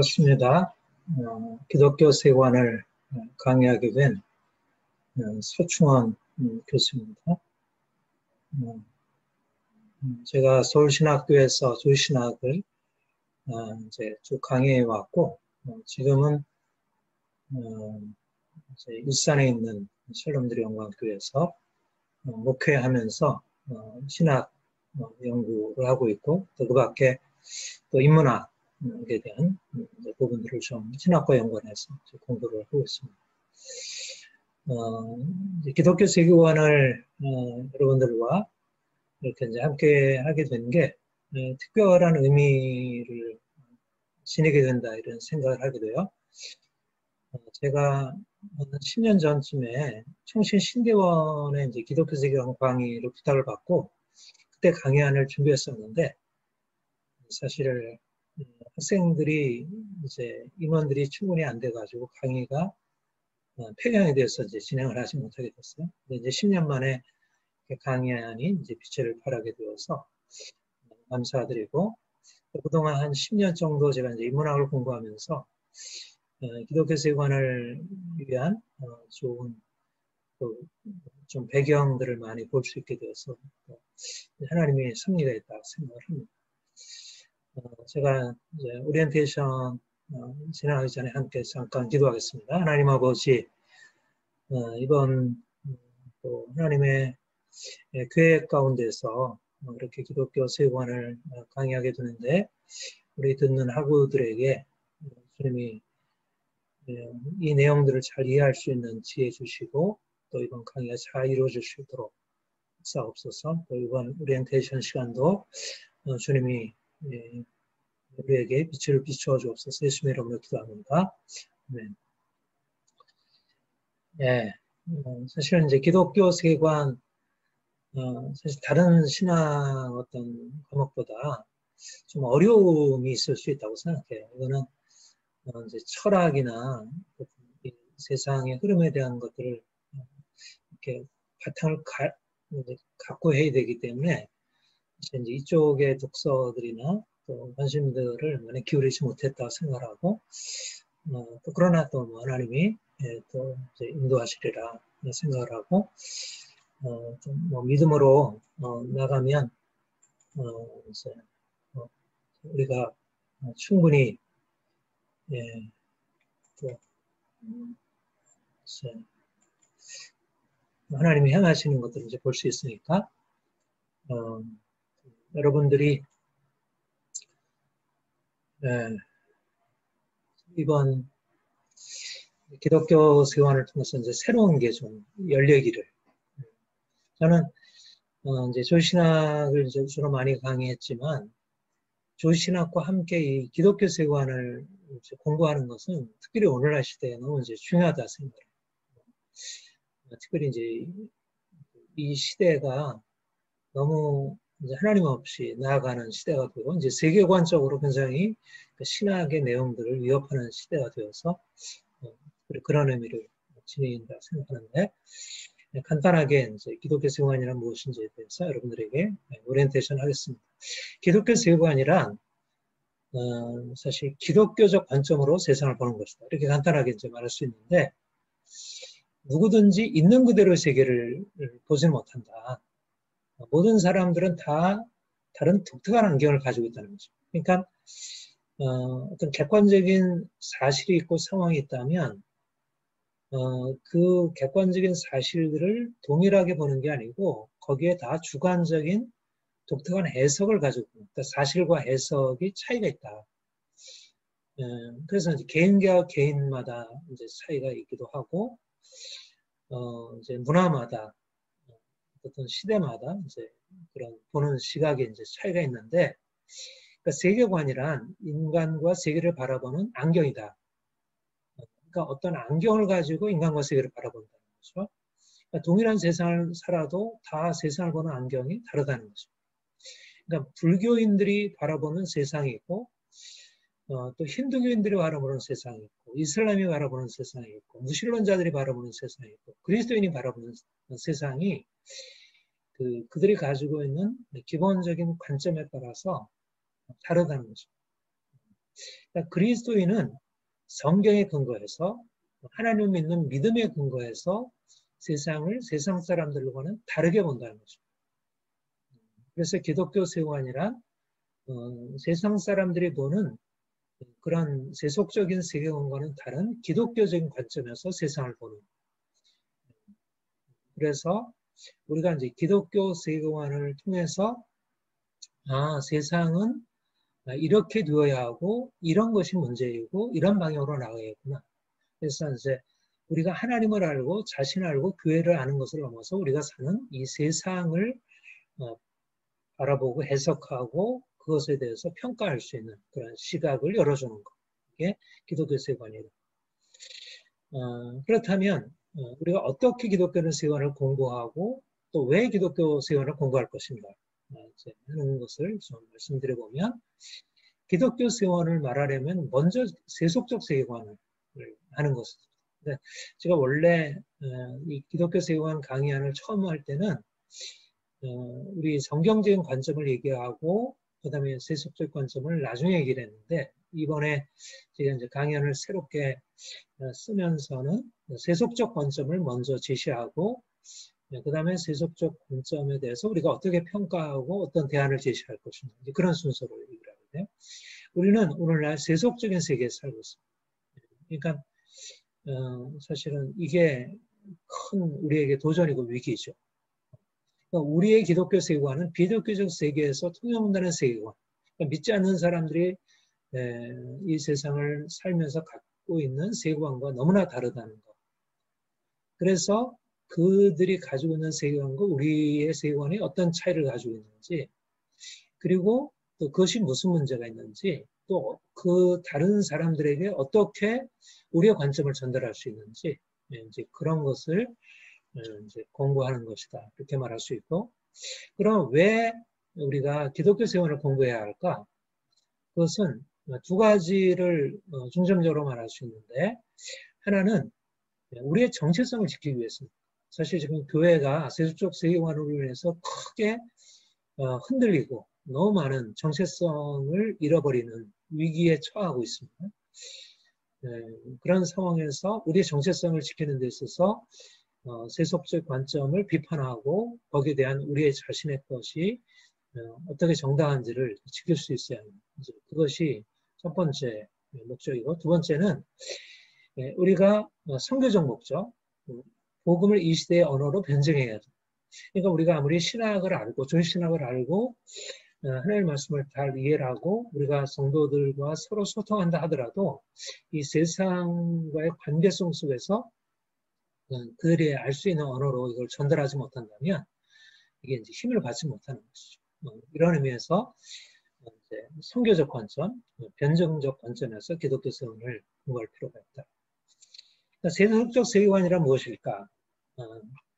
반갑습니다. 기독교 세관을 강의하게 된 서충원 교수입니다. 제가 서울신학교에서 조신학을 이제 쭉 강의해 왔고, 지금은 이제 일산에 있는 샬롬드리 영광교회에서 목회하면서 신학 연구를 하고 있고, 또 그 밖에 또 인문학에 대한 부분들을 좀 신학과 연관해서 공부를 하고 있습니다. 기독교 세계관을 여러분들과 이렇게 이제 함께 하게 된 게 특별한 의미를 지니게 된다 이런 생각을 하게 돼요. 제가 10년 전쯤에 청신 신대원의 이제 기독교 세계관 강의를 부탁을 받고 그때 강의안을 준비했었는데 사실 학생들이 이제 인원들이 충분히 안 돼가지고 강의가 폐경이 돼서 이제 진행을 하지 못하게 됐어요. 근데 이제 10년 만에 강의안이 이제 빛을 발하게 되어서 감사드리고 그동안 한 10년 정도 제가 이제 인문학을 공부하면서 기독교 세관을 위한 좋은 좀 배경들을 많이 볼 수 있게 되어서 하나님의 섭리가 있다고 생각을 합니다. 제가 이제 오리엔테이션 진행하기 전에 함께 잠깐 기도하겠습니다. 하나님 아버지, 이번 또 하나님의 계획 가운데서 이렇게 기독교 세관을 강의하게 되는데 우리 듣는 학우들에게 주님이 이 내용들을 잘 이해할 수 있는 지혜 주시고 또 이번 강의가 잘 이루어질 수 있도록 역사옵소서. 또 이번 오리엔테이션 시간도 주님이 우리에게 빛을 비추어 주옵소서. 예수님의 이름으로 기도합니다. 네. 예, 사실은 이제 기독교 세관 사실 다른 신학 어떤 과목보다 좀 어려움이 있을 수 있다고 생각해요. 이거는 이제 철학이나 이 세상의 흐름에 대한 것들을 이렇게 바탕을 갖고 해야 되기 때문에 이제 이쪽의 독서들이나 또 관심들을 많이 기울이지 못했다 생각하고 또 그러나 또 뭐 하나님이 또 이제 인도하시리라 생각을 하고 좀 뭐 믿음으로 나가면 이제 우리가 충분히 또 이제 하나님이 행하시는 것들을 이제 볼 수 있으니까 여러분들이 이번 기독교 세관을 통해서 이제 새로운 게 좀 열리기를 저는 이제 조신학을 이제 주로 많이 강의했지만 조신학과 함께 이 기독교 세관을 이제 공부하는 것은 특별히 오늘날 시대에 너무 이제 중요하다 생각해요. 특별히 이제 이 시대가 너무 이제 하나님 없이 나아가는 시대가 되고 이제 세계관적으로 굉장히 신학의 내용들을 위협하는 시대가 되어서 그런 의미를 지닌다 생각하는데 간단하게 이제 기독교 세관이란 무엇인지에 대해서 여러분들에게 오리엔테이션 하겠습니다. 기독교 세관이란 사실 기독교적 관점으로 세상을 보는 것이다. 이렇게 간단하게 이제 말할 수 있는데 누구든지 있는 그대로의 세계를 보지 못한다. 모든 사람들은 다 다른 독특한 안경을 가지고 있다는 거죠. 그러니까 어떤 객관적인 사실이 있고 상황이 있다면 그 객관적인 사실들을 동일하게 보는 게 아니고 거기에 다 주관적인 독특한 해석을 가지고 있다. 사실과 해석이 차이가 있다. 그래서 이제 개인과 개인마다 이제 차이가 있기도 하고 이제 문화마다 어떤 시대마다 이제 그런 보는 시각에 이제 차이가 있는데 그러니까 세계관이란 인간과 세계를 바라보는 안경이다. 그러니까 어떤 안경을 가지고 인간과 세계를 바라본다는 거죠. 그러니까 동일한 세상을 살아도 다 세상을 보는 안경이 다르다는 거죠. 그러니까 불교인들이 바라보는 세상이 있고 또 힌두교인들이 바라보는 세상이 있고 이슬람이 바라보는 세상이 있고 무신론자들이 바라보는 세상이 있고 그리스도인이 바라보는 세상이 그들이 가지고 있는 기본적인 관점에 따라서 다르다는 거죠. 그러니까 그리스도인은 성경에 근거해서 하나님을 믿는 믿음에 근거해서 세상을 세상 사람들과는 다르게 본다는 거죠. 그래서 기독교 세관이란 세상 사람들이 보는 그런 세속적인 세계관과는 다른 기독교적인 관점에서 세상을 보는. 그래서 우리가 이제 기독교 세계관을 통해서 세상은 이렇게 되어야 하고 이런 것이 문제이고 이런 방향으로 나가야겠구나. 그래서 이제 우리가 하나님을 알고 자신을 알고 교회를 아는 것을 넘어서 우리가 사는 이 세상을 바라보고 해석하고 그것에 대해서 평가할 수 있는 그런 시각을 열어주는 것. 이게 기독교 세관이다. 그렇다면 우리가 어떻게 기독교 세관을 공부하고 또 왜 기독교 세관을 공부할 것인가 하는 것을 좀 말씀드려보면 기독교 세관을 말하려면 먼저 세속적 세계관을 하는 것입니다. 제가 원래 이 기독교 세계관 강의안을 처음 할 때는 우리 성경적인 관점을 얘기하고 그다음에 세속적 관점을 나중에 얘기를 했는데 이번에 제가 이제 강의안을 새롭게 쓰면서는 세속적 관점을 먼저 제시하고 그다음에 세속적 관점에 대해서 우리가 어떻게 평가하고 어떤 대안을 제시할 것인가 그런 순서로 얘기를 하거든요. 우리는 오늘날 세속적인 세계에 살고 있습니다. 그러니까 사실은 이게 큰 우리에게 도전이고 위기죠. 그러니까 우리의 기독교 세계관은 비기독교적 세계에서 통용되는 세계관. 그러니까 믿지 않는 사람들이 이 세상을 살면서 갖고 있는 세계관과 너무나 다르다는 것. 그래서 그들이 가지고 있는 세계관과 우리의 세계관이 어떤 차이를 가지고 있는지, 그리고 또 그것이 무슨 문제가 있는지, 또 그 다른 사람들에게 어떻게 우리의 관점을 전달할 수 있는지, 이제 그런 것을 이제 공부하는 것이다. 이렇게 말할 수 있고, 그럼 왜 우리가 기독교 세계관을 공부해야 할까? 그것은 두 가지를 중점적으로 말할 수 있는데, 하나는 우리의 정체성을 지키기 위해서입니다. 사실 지금 교회가 세속적 세계관으로 인해서 크게 흔들리고 너무 많은 정체성을 잃어버리는 위기에 처하고 있습니다. 그런 상황에서 우리의 정체성을 지키는 데 있어서 세속적 관점을 비판하고 거기에 대한 우리의 자신의 것이 어떻게 정당한지를 지킬 수 있어야 합니다. 그것이 첫 번째 목적이고 두 번째는 우리가 선교적 목적, 복음을 이 시대의 언어로 변증해야 합니다. 그러니까 우리가 아무리 신학을 알고 존신학을 알고 하나님의 말씀을 잘 이해를 하고 우리가 성도들과 서로 소통한다 하더라도 이 세상과의 관계성 속에서 그들이 알 수 있는 언어로 이걸 전달하지 못한다면 이게 이제 힘을 받지 못하는 것이죠. 이런 의미에서 이제 선교적 관점, 변증적 관점에서 기독교 세원을 공부할 필요가 있다. 세속적 세계관이란 무엇일까?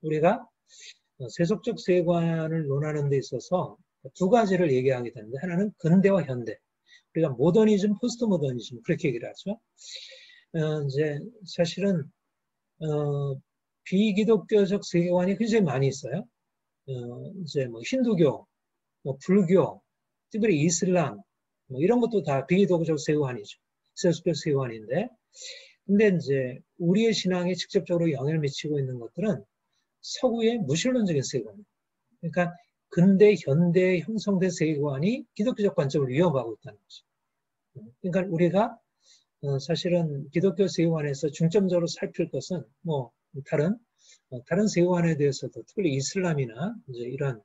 우리가 세속적 세계관을 논하는 데 있어서 두 가지를 얘기하게 되는데 하나는 근대와 현대. 우리가 모더니즘, 포스트 모더니즘 그렇게 얘기를 하죠. 이제 사실은 비기독교적 세계관이 굉장히 많이 있어요. 이제 뭐 힌두교, 뭐 불교, 특별히 이슬람 뭐 이런 것도 다 비기독교적 세계관이죠. 세속적 세계관인데, 근데 이제 우리의 신앙에 직접적으로 영향을 미치고 있는 것들은 서구의 무신론적인 세계관이에요. 그러니까 근대, 현대에 형성된 세계관이 기독교적 관점을 위협하고 있다는 거죠. 그러니까 우리가 사실은 기독교 세계관에서 중점적으로 살필 것은 뭐 다른 세계관에 대해서도 특히 이슬람이나 이제 이런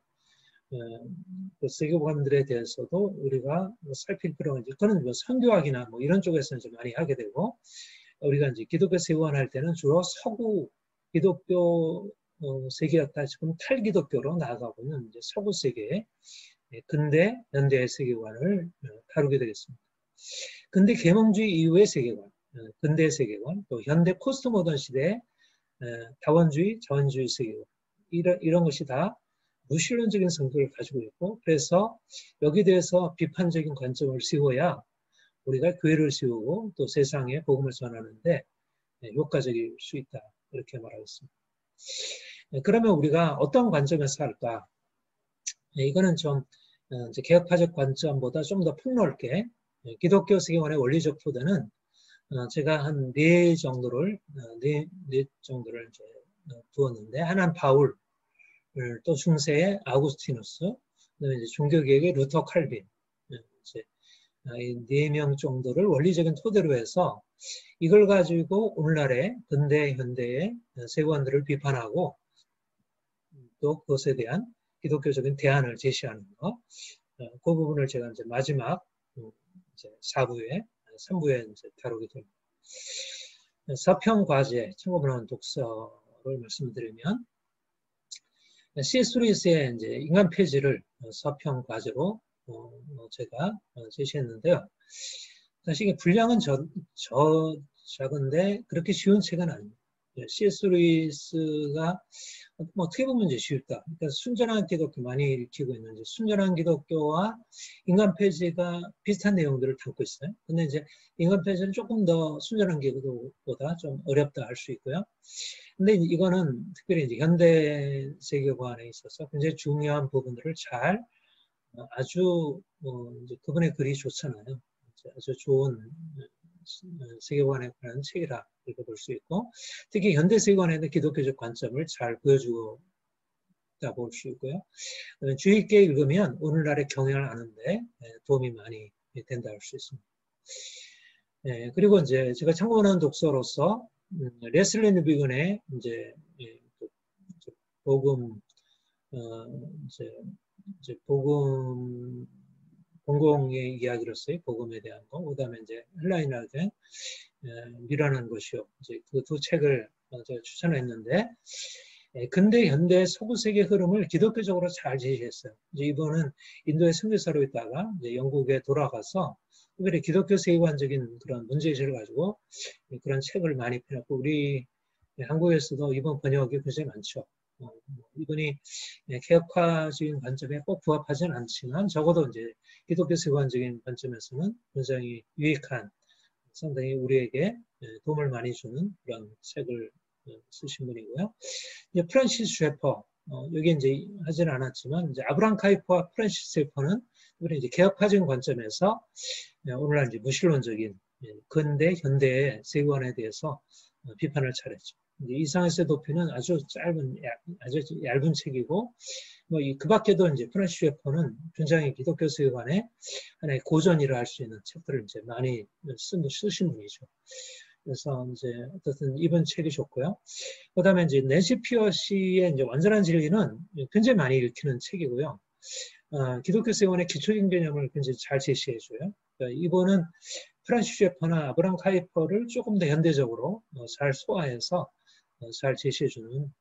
그 세계관들에 대해서도 우리가 살필 필요가 있지. 그거는 뭐 선교학이나 뭐 이런 쪽에서는 좀 많이 하게 되고 우리가 이제 기독교 세계관 할 때는 주로 서구 기독교 세계였다 지금 탈기독교로 나아가고 있는 이제 서구 세계 근대 현대의 세계관을 다루게 되겠습니다. 근대 계몽주의 이후의 세계관, 근대 세계관, 또 현대 포스트 모던 시대의 다원주의, 자원주의 세계관 이런 것이 다 무신론적인 성격을 가지고 있고 그래서 여기에 대해서 비판적인 관점을 세워야 우리가 교회를 세우고 또 세상에 복음을 전하는데 효과적일 수 있다 이렇게 말하겠습니다. 그러면 우리가 어떤 관점에서 할까? 이거는 좀 이제 개혁파적 관점보다 좀 더 폭넓게 기독교 세계관의 원리적 토대는 제가 한 네 정도를 이제 두었는데, 하나는 바울, 또 중세의 아우구스티누스, 그다음에 이제 종교개혁의 루터 칼빈, 이제 이 네 명 정도를 원리적인 토대로 해서 이걸 가지고 오늘날의 근대 현대의 세계관들을 비판하고 또 그것에 대한 기독교적인 대안을 제시하는 거, 그 부분을 제가 이제 마지막 이제 4부에 3부에 이제 다루게 됩니다. 서평 과제 참고문헌 독서를 말씀드리면, C.S. 루이스의 이제 인간 폐지를 서평 과제로 제가 제시했는데요. 사실 이게 분량은 작은데 그렇게 쉬운 책은 아닙니다. C.S. 루이스가 어떻게 보면 이제 쉽다. 그러니까 순전한 기독교 많이 읽히고 있는지 순전한 기독교와 인간 폐지가 비슷한 내용들을 담고 있어요. 근데 이제 인간 폐지는 조금 더 순전한 기독교보다 좀 어렵다 할 수 있고요. 근데 이거는 특별히 이제 현대 세계관에 있어서 굉장히 중요한 부분들을 잘 아주 이제 그분의 글이 좋잖아요. 아주 좋은 세계관에 관한 책이라 이렇게 볼 수 있고, 특히 현대 세계관에는 기독교적 관점을 잘 보여주고 있다 볼 수 있고요. 주의 있게 읽으면 오늘날의 경향을 아는데 도움이 많이 된다 할 수 있습니다. 그리고 이제 제가 참고하는 독서로서 레슬리 누비건의 이제 복음 이제 복음 공공의 이야기로서의 복음에 대한 거, 그다음에 이제 헬라인화된 미라는 것이요. 이제 그 두 책을 제가 추천했는데, 근대 현대 서구 세계 흐름을 기독교적으로 잘 제시했어요. 이제 이번은 인도의 선교사로 있다가 이제 영국에 돌아가서 특별히 기독교 세계관적인 그런 문제의식을 가지고 그런 책을 많이 펴놨고, 우리 한국에서도 이번 번역이 굉장히 많죠. 이분이 개혁화적인 관점에 꼭 부합하지는 않지만 적어도 이제 기독교 세계관적인 관점에서는 굉장히 유익한, 상당히 우리에게 도움을 많이 주는 그런 책을 쓰신 분이고요. 이제 프란시스 셰퍼, 여기 이제 하지는 않았지만 이제 아브라함 카이퍼와 프란시스 셰퍼는 우리 이제 개혁화적인 관점에서 오늘날 이제 무신론적인 근대 현대의 세계관에 대해서 비판을 잘했죠. 이상에서의 도피는 아주 얇은 책이고, 그 밖에도 이제 프란시스 셰퍼는 굉장히 기독교 세계관의 하나의 고전이라 할 수 있는 책들을 이제 많이 쓰신 분이죠. 그래서 이제 어쨌든 이번 책이 좋고요. 그다음에 이제 낸시 피어시의 이제 완전한 진리는 굉장히 많이 읽히는 책이고요. 기독교 세계관의 기초적인 개념을 굉장히 잘 제시해줘요. 그러니까 이번은 프란시스 셰퍼나 아브라함 카이퍼를 조금 더 현대적으로 잘 소화해서 잘 제시해주는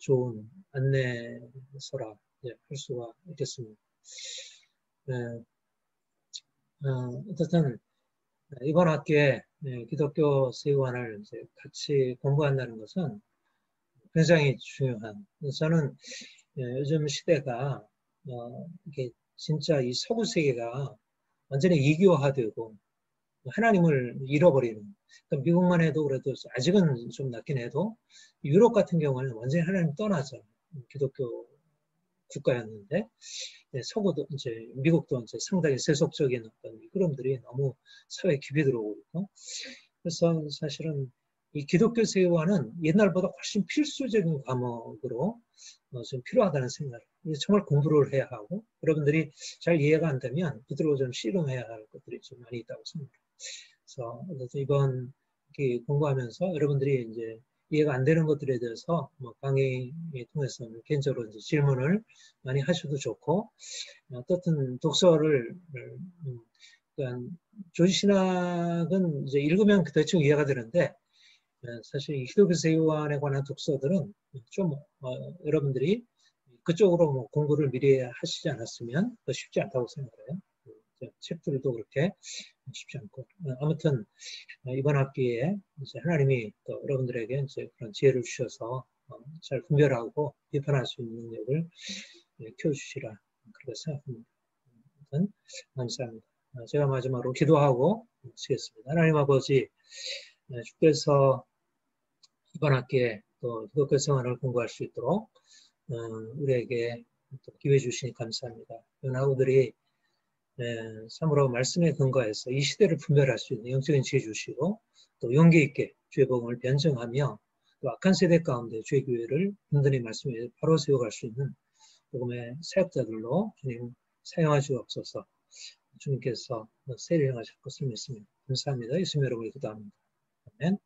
좋은 안내서라 할 수가 있겠습니다. 어쨌든 이번 학기에 기독교 세계관을 이제 같이 공부한다는 것은 굉장히 중요한, 저는 요즘 시대가 이게 진짜 이 서구 세계가 완전히 이교화되고 하나님을 잃어버리는, 그러니까 미국만 해도 그래도 아직은 좀 낫긴 해도 유럽 같은 경우는 완전히 하나님 떠나죠. 기독교 국가였는데 서구도 이제 미국도 이제 상당히 세속적인 어떤 흐름들이 너무 사회에 깊이 들어오고 있고, 그래서 사실은 이 기독교 세계관은 옛날보다 훨씬 필수적인 과목으로 좀 필요하다는 생각을, 정말 공부를 해야 하고, 여러분들이 잘 이해가 안 되면 그대로 좀 씨름해야 할 것들이 좀 많이 있다고 생각합니다. 그래서 이번 공부하면서 여러분들이 이제 이해가 안 되는 것들에 대해서 강의 통해서 개인적으로 이제 질문을 많이 하셔도 좋고, 어떻든 독서를 그러니까 조지신학은 이제 읽으면 대충 이해가 되는데, 사실 이 기독교 세계관에 관한 독서들은 좀 여러분들이 그쪽으로 공부를 미리 하시지 않았으면 더 쉽지 않다고 생각해요. 책들도 그렇게 쉽지 않고, 아무튼 이번 학기에 이제 하나님이 또 여러분들에게 이제 그런 지혜를 주셔서 잘 분별하고 비판할 수 있는 능력을 키워주시라 그렇게 생각합니다. 아무튼 감사합니다. 제가 마지막으로 기도하고 마치겠습니다. 하나님 아버지, 주께서 이번 학기에 또 기독교 생활을 공부할 수 있도록 우리에게 또 기회 주시니 감사합니다. 연하우들이 참으로 말씀에 근거해서 이 시대를 분별할 수 있는 영적인 지혜 주시고 또 용기 있게 주의 복음을 변증하며 또 악한 세대 가운데 주의 교회를 든든히 말씀에 바로 세워갈 수 있는 복음의 사역자들로 주님 사용하 주옵소서. 주님께서 세례를 행하실 것을 믿습니다. 감사합니다. 예수님 여러분의 기도합니다. 아멘.